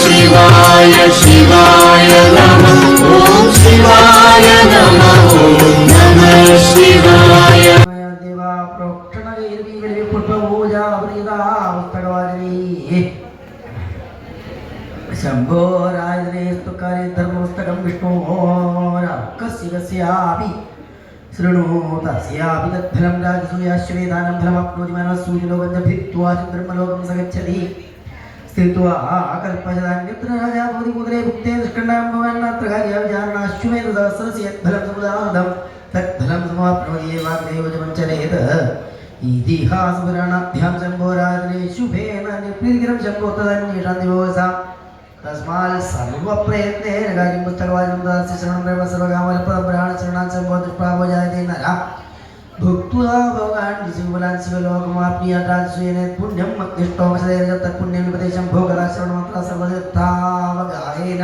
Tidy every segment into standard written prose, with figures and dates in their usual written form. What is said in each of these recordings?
शिवाय शिवाय नमः ओम शिवाय नमः ओम नमः शिवाय देवा प्रोक्षण वीर्वी पुष्पपूजा प्रीतास्तकवादिनी शंभो राजनेस्तु कार्य धर्मपुस्तकं विष्णोराकस्यस्यापि शृणोतस्यापि तत्फलं राजसूयाश्वेदानं फलमप्नोति मनस्सूचिनो बन्धभित्वा ब्रह्मलोकं स गच्छति स्थित्वा कल्पशतान्यत्र राजा भवति पुत्रे भुक्ते निष्कण्डां भवन्नात्र कार्याविचारणाश्वमेधसहस्रस्य यत्फलं समुदाहृतं तत्फलं समाप्नोति एवाग्नेव च पञ्चरेत इतिहासपुराणाभ्यां शम्भोराजने शुभेन निर्प्रीतिकरं शम्भो तदन्येषां दिवसा तस्मात् सर्वप्रयत्नेन कार्यं पुस्तकवाचनं दास्य शरणं ब्रह्म सर्वकामफलप्रदं ब्रह्माण्ड शरणां शम्भो दुष्प्रापो जायते नरः भुक्त्वा भोगान् शिवबलान् शिवलोकमाप्नुयात् राजसूयेन पुण्यं मत्तिष्ठोमशदेन तत्पुण्यं निपतेशं भोगदा शरणमन्त्रः सर्वदत्तावगाहेन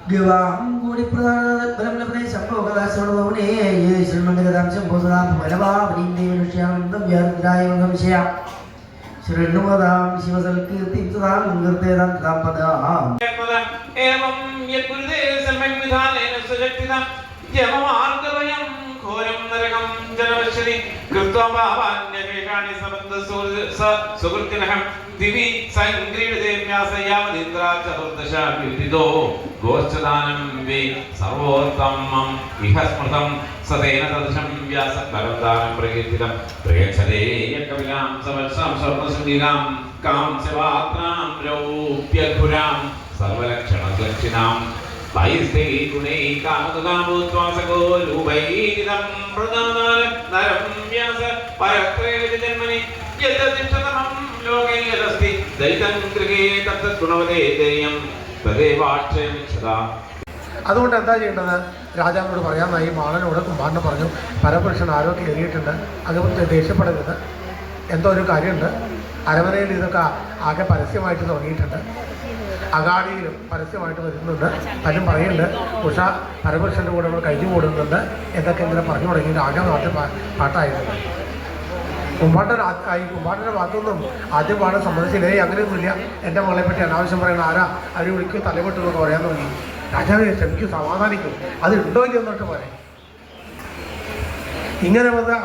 गिवां गुणिप्रदानफलं लभते शम्भोगदा शरणभवने ये शरणमन्त्रगदां शम्भो सदा बलवावनीं देवनुष्यानन्दं व्यारुद्राय विषया शरणुवदां शिवसल्कीर्तिं सदां कीर्तेदां तदां पदाम् एवं यत्पुरुषे सम्यक् विधानेन सशक्तिना यममार्गवयं घोरं नरकं जनवश्यति कृत्वा भावान्यकेशानि सुकृतिनः दिवि सङ्क्रीडते व्यासयावदिन्द्रा चतुर्दशाभिविदितो गोश्चदानं वे सर्वोत्तमम् इह स्मृतं सतेन तदृशं व्यासभगवतानं प्रकीर्तितं प्रयच्छते यत्कविलां समर्षां स्वर्णसुन्दीरां कांस्यपात्रां रौप्यघुरां सर्वलक्षणलक्षिणां वैस्ते गुणै कामदुकामोद्वासको लूभैरिदं प्रदानाल नरं व्यास परत्रैः जन्मनि यद्दिष्टतमं लोके यदस्ति दलितं गृहे तत्तद्गुणवते ധൈര്യം തദേവാക്ഷേമിച്ചതാ. അതുകൊണ്ട് എന്താ ചെയ്യേണ്ടത്? രാജാവിനോട് പറയാമെന്നായി മാളനോട് കുമാരനെ പറഞ്ഞു, പരപുരുഷൻ ആരോ കയറിയിട്ടുണ്ട്, അതുകൊണ്ട് ദേഷ്യപ്പെടരുത്, എന്തോ ഒരു കാര്യമുണ്ട്. അരമനയിൽ ഇതൊക്കെ ആകെ പരസ്യമായിട്ട് തുടങ്ങിയിട്ടുണ്ട്, അഗാഡിയിലും പരസ്യമായിട്ട് വരുന്നുണ്ട്, പലരും പറയുന്നുണ്ട് ഉഷ പരപുരുഷൻ്റെ കൂടെ നമ്മൾ കഴിഞ്ഞു കൂടുന്നുണ്ട് എന്നൊക്കെ ഇങ്ങനെ പറഞ്ഞു തുടങ്ങിയിട്ട് ആകെ നാട്ടിൽ പാട്ടായിരുന്നു. കുമ്പാട്ടൻ്റെ ഭാഗത്തൊന്നും ആദ്യം പാടാൻ സമ്മതിച്ചില്ലേ, അങ്ങനെയൊന്നുമില്ല, എൻ്റെ മകളെ പറ്റി അനാവശ്യം പറയുന്ന ആരാ അവർ വിളിക്കും തലവിട്ടു എന്നൊക്കെ പറയാൻ തുടങ്ങി. രാജാവിനെ ക്ഷമിക്കും, സമാധാനിക്കും, അത് ഉണ്ടോ ഇല്ലയോ എന്നിട്ട് പറയാം. ഇങ്ങനെ വന്ന്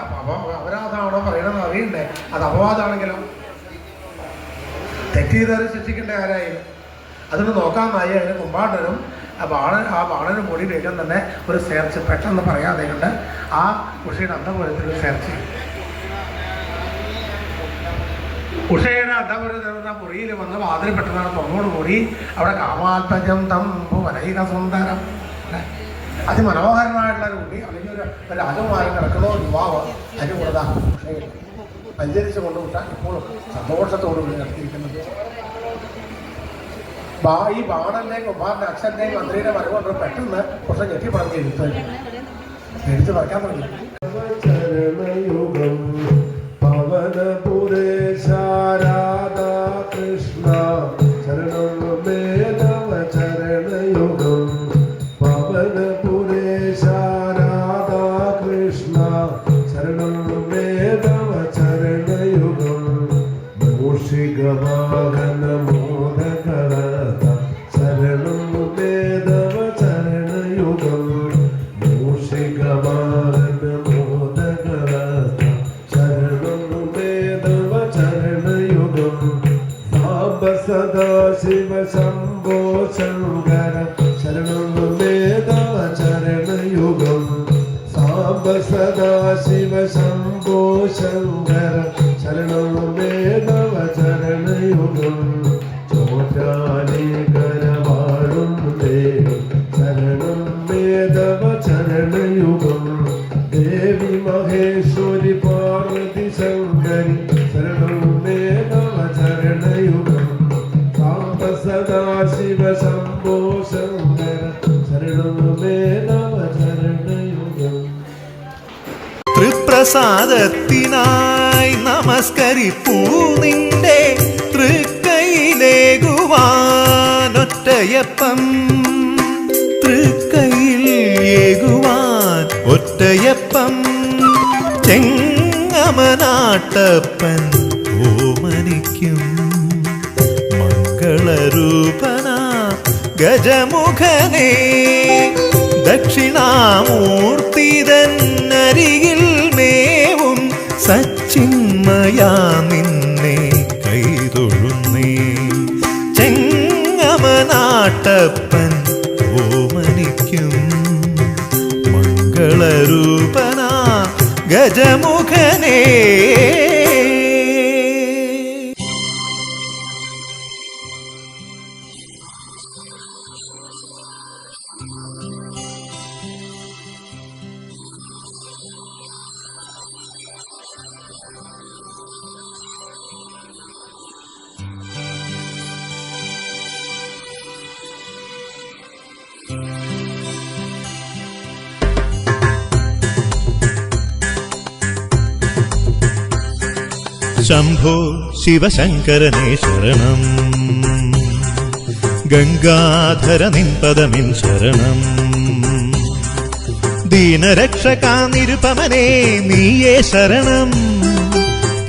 അപരാധമാണോ പറയണമെന്ന് അറിയണ്ടേ, അത് അപവാദമാണെങ്കിലോ തെറ്റ് ചെയ്താലും ശിക്ഷിക്കേണ്ട ആരായാലും. അതിന് നോക്കാമെന്നായി അതിന് കുമ്പാട്ടനും ആ ബാണനും കൂടി വേഗം തന്നെ ഒരു സെർച്ച് പെട്ടെന്ന് പറയാതെ കൊണ്ട് ആ ഉഷയുടെ അന്തപുരത്തിൽ സെർച്ച് ചെയ്യും. ഉഷയുടെ അന്തപുരത്തിൽ മുറിയിൽ വന്ന് വാതിൽ പെട്ടെന്നാണ് തുറന്നോടുകൂടി അവിടെ കാമാത്മജം തമ്പു വനൈക സുന്ദരം അതിമനോഹരമായിട്ടുള്ള ഒരു കുട്ടി, അല്ലെങ്കിൽ ഒരു രാജകുമാരൻ കിടക്കുന്ന യുവാവ് അതിന് കൂടുതൽ ഉഷയിൽ പരിചരിച്ച് കൊണ്ടുവിട്ടാൽ ഇപ്പോഴും സന്തോഷത്തോടുകൂടി നടത്തിയിരിക്കുന്നത്. ഈ ബാണന്റെയും കുമാരൻ്റെ അച്ഛൻ്റെയും മന്ത്രിയുടെ വരവുകൊണ്ട് പെട്ടെന്ന് കുറച്ച് ഞെട്ടിപ്പറഞ്ഞ് എടുത്ത് പറയാൻ തുടങ്ങി. കൃഷ്ണ ശരണം മേധവ ചരണയുഗം പവനപുരേശ രാധാ കൃഷ്ണ ശരണം മേധവ ചരണയുഗം മൂഷികവാഹന മോദകരത ശരണം മേധവ ചരണയുഗം മൂഷികവാഹന മോദകരത ശരണം മേധവ ചരണയുഗം സാംബ സദാശിവ ശംഭോ ശങ്കര ശരണം മേധവ ചരണയുഗം സാംബ സദാശിവ ശംഭോ ശങ്കര ശരണം മേധവ ചരണയുഗം ചോറ്റാനീകരവാഴും ദേവം ശരണം മേധവ ചരണയുഗം ദേവി മഹേശ്വരി പാർവതി ശങ്കരി ശരണം മേധവ ചരണയുഗം സാംബ സദാശിവ ശംഭോ ശങ്കര ശരണം മേധവ ചരണയുഗം. തൃപ്രസാദത്തിനായി നമസ്കരിപ്പൂ നിന്റെ തൃക്കൈയിലേകുവാനൊറ്റയപ്പം, തൃക്കൈയിൽ ഏകുവാൻ ഒറ്റയപ്പം ചെങ്ങമനാട്ടപ്പൻ ഓമനിക്കും മംഗളരൂപ ഗജമുഖനേ ദക്ഷിണാമൂർത്തിതന്നരികിൽ മേവും സച്ചിന്മയാ നിന്നെ കൈതൊഴുന്നേ. ചെങ്ങമനാട്ടപ്പൻ ഓമനിക്കും മംഗളരൂപനാ ഗജമുഖനേ. ശംഭോ ശിവശങ്കരനേ ശരണം, ഗംഗാധര നിൻപദമിൻ ശരണം. ദീനരക്ഷകാ നിരുപമനേ നീയേ ശരണം,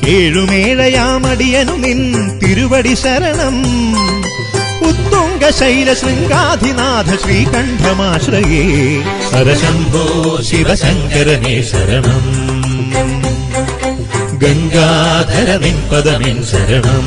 കേഴുമേഴയാമടിയനു നിൻ തിരുവടി ശരണം. ഉത്തുംഗ ശൈല ശൃംഗാധിനാഥ ശ്രീകണ്ഠമാശ്രയേ ഹരശംഭോ ശിവശങ്കരനേ ശരണം, ഗംഗാധര നിൻപദമിൻ ശരണം.